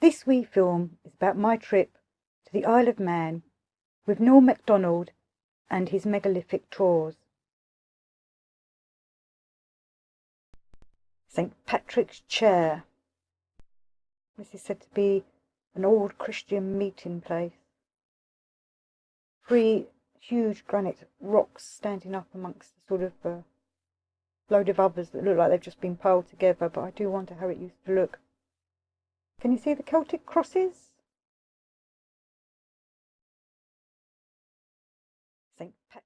This wee film is about my trip to the Isle of Man with Neil MacDonald and his Megalithic Tours. St. Patrick's Chair. This is said to be an old Christian meeting place. 3 huge granite rocks standing up amongst a sort of load of others that look like they've just been piled together, but I do wonder how it used to look. Can you see the Celtic crosses? St. Patrick.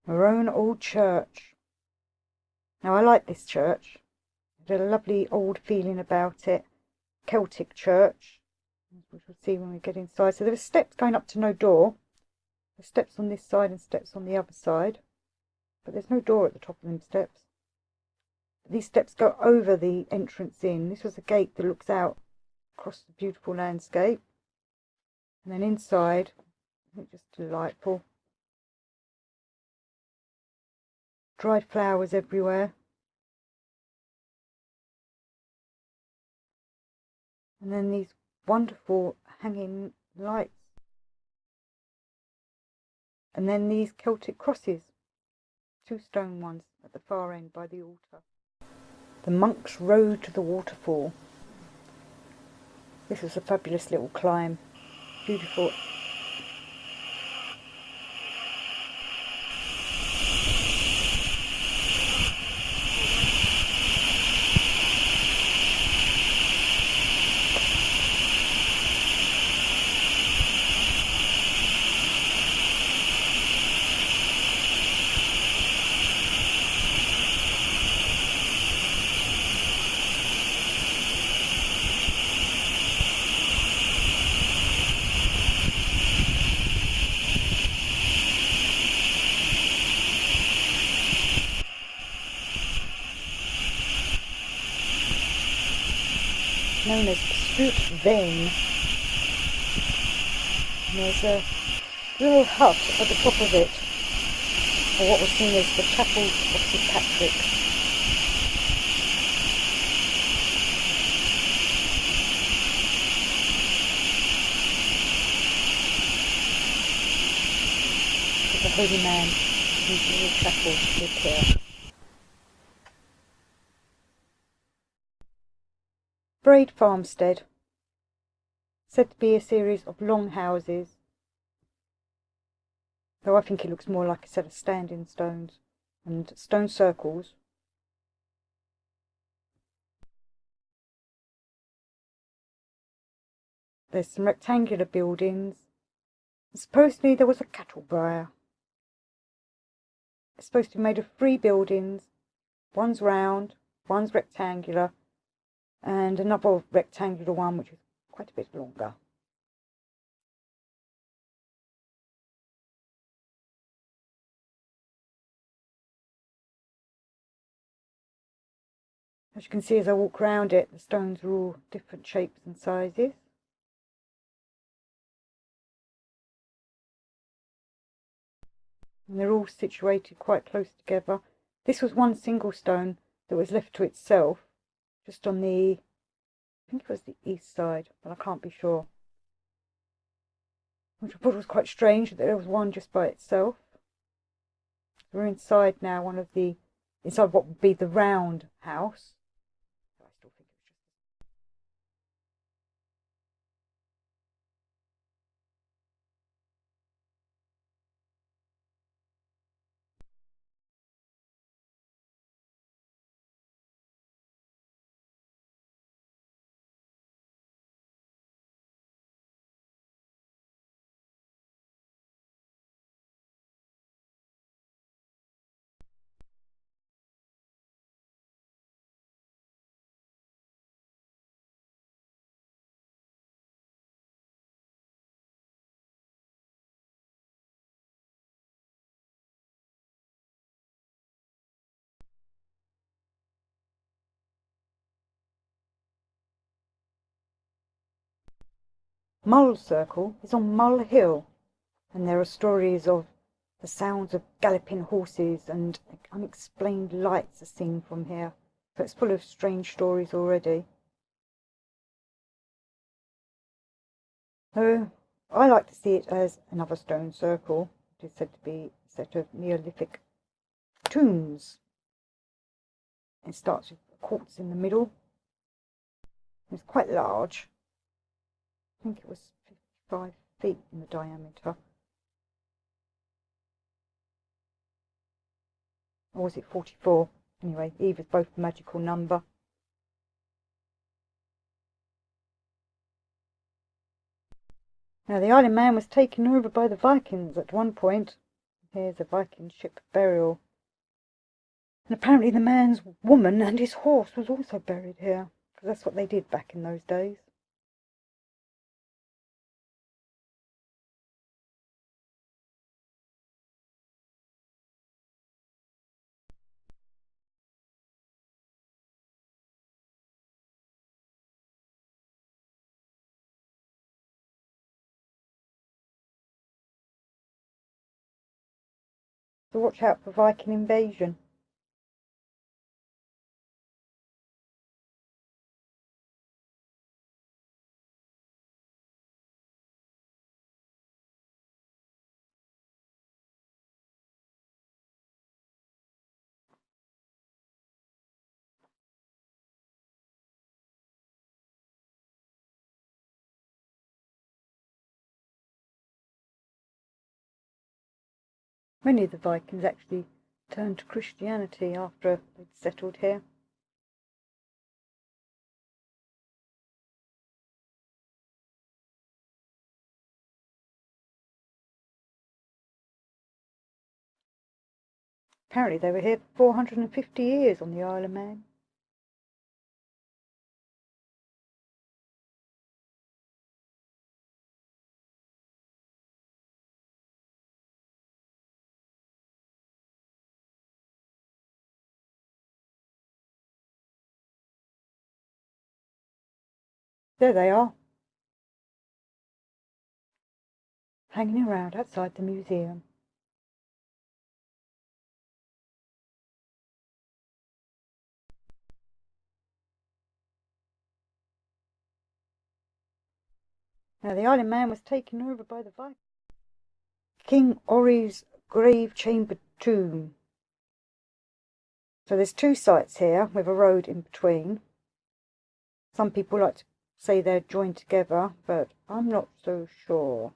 Our own old church. Now I like this church. There's a lovely old feeling about it. Celtic church, which we'll see when we get inside. So there are steps going up to no door. There's steps on this side and steps on the other side, but there's no door at the top of them steps. These steps go over the entrance in. This was a gate that looks out across the beautiful landscape. And then inside, it's just delightful. Dried flowers everywhere. And then these wonderful hanging lights. And then these Celtic crosses, 2 stone ones at the far end by the altar. The Monk's Road to the Waterfall. This was a fabulous little climb. Beautiful. Known as Stroot Vein. And there's a little hut at the top of it, or what was seen as the Chapel of St. Patrick. There's a holy man whose little chapel lived here. Braid Farmstead, said to be a series of long houses, though I think it looks more like a set of standing stones and stone circles. There's some rectangular buildings. Supposedly there was a cattle byre. It's supposed to be made of 3 buildings. One's round, one's rectangular, and another rectangular one which is quite a bit longer. As you can see as I walk around it, the stones are all different shapes and sizes. And they're all situated quite close together. This was one single stone that was left to itself, just on the, I think it was the east side, but I can't be sure. Which I thought was quite strange that there was one just by itself. We're inside now, inside what would be the round house. I still think it was just Mull Circle is on Mull Hill, and there are stories of the sounds of galloping horses and unexplained lights are seen from here. So it's full of strange stories already. So I like to see it as another stone circle. It is said to be a set of Neolithic tombs. It starts with quartz in the middle. It's quite large. I think it was 55 feet in the diameter. Or was it 44? Anyway, either's both a magical number. Now, the Isle of Man was taken over by the Vikings at one point. Here's a Viking ship burial. And apparently the man's woman and his horse was also buried here, because that's what they did back in those days. So watch out for Viking invasion. Many of the Vikings actually turned to Christianity after they'd settled here. Apparently they were here for 450 years on the Isle of Man. There they are, hanging around outside the museum. Now, the Isle of Man was taken over by the Vikings. King Ori's grave chamber tomb. So there's two sites here with a road in between. Some people like to say they're joined together, but I'm not so sure.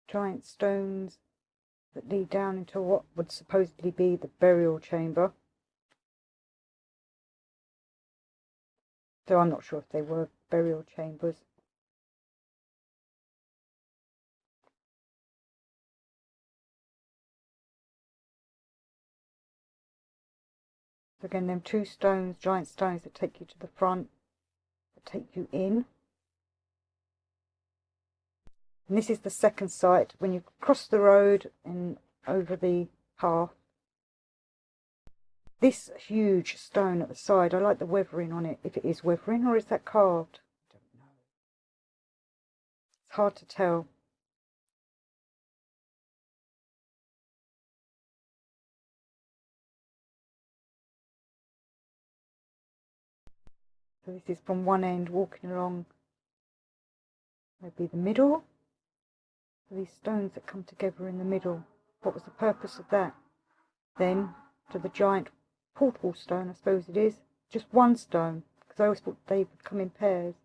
Giant stones that lead down into what would supposedly be the burial chamber. So I'm not sure if they were burial chambers. Again, them two stones, giant stones that take you to the front, that take you in. And this is the second site. When you cross the road and over the path, this huge stone at the side, I like the weathering on it. If it is weathering or is that carved? I don't know. It's hard to tell. So this is from one end walking along maybe the middle. These stones that come together in the middle. What was the purpose of that? Then to the giant portal stone, I suppose it is. Just one stone, because I always thought they would come in pairs.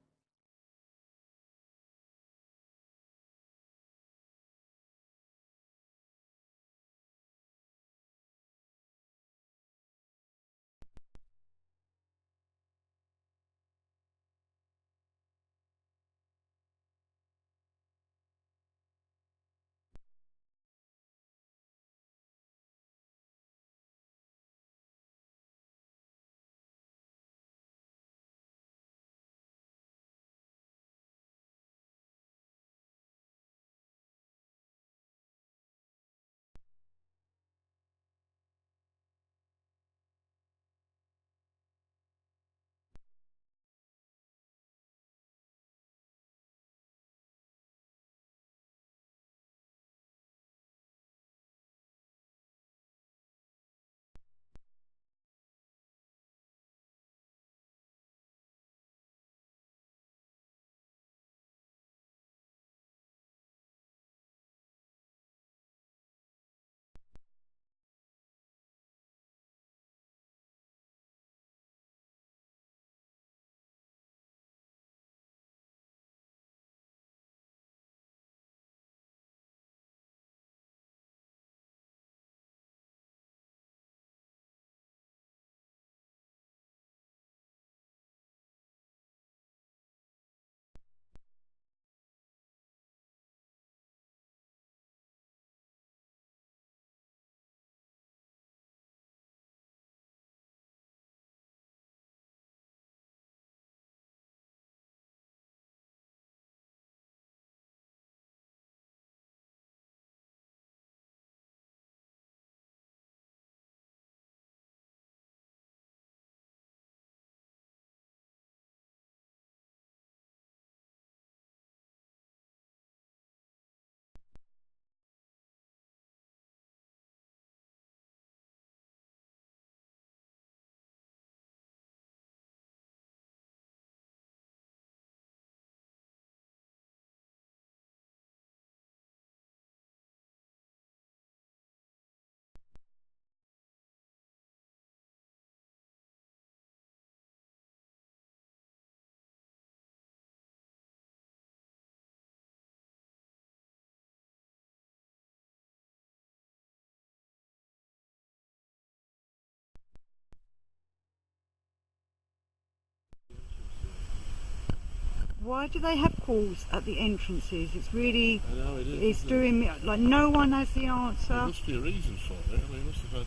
Why do they have quartz at the entrances? It's really, I know it is. it's doing me, like no one has the answer. There must be a reason for it. I mean, must have had...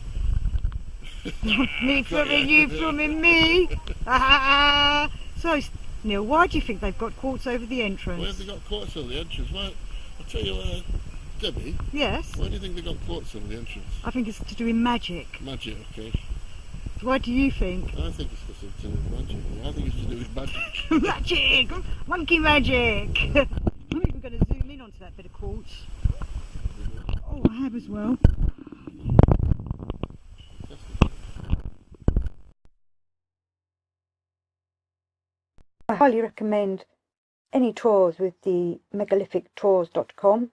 Me filming you, filming me. So, Neil, why do you think they've got quartz over the entrance? Why have they got quartz over the entrance? Why, I'll tell you what, Debbie. Yes? Why do you think they got quartz over the entrance? I think it's to do with magic. Magic, okay. What do you think? I think it's to do with magic. I think it's to do with magic. Magic! Monkey magic! I'm even going to zoom in onto that bit of quartz. Oh, I have as well. I highly recommend any tours with the Megalithic Tours.com.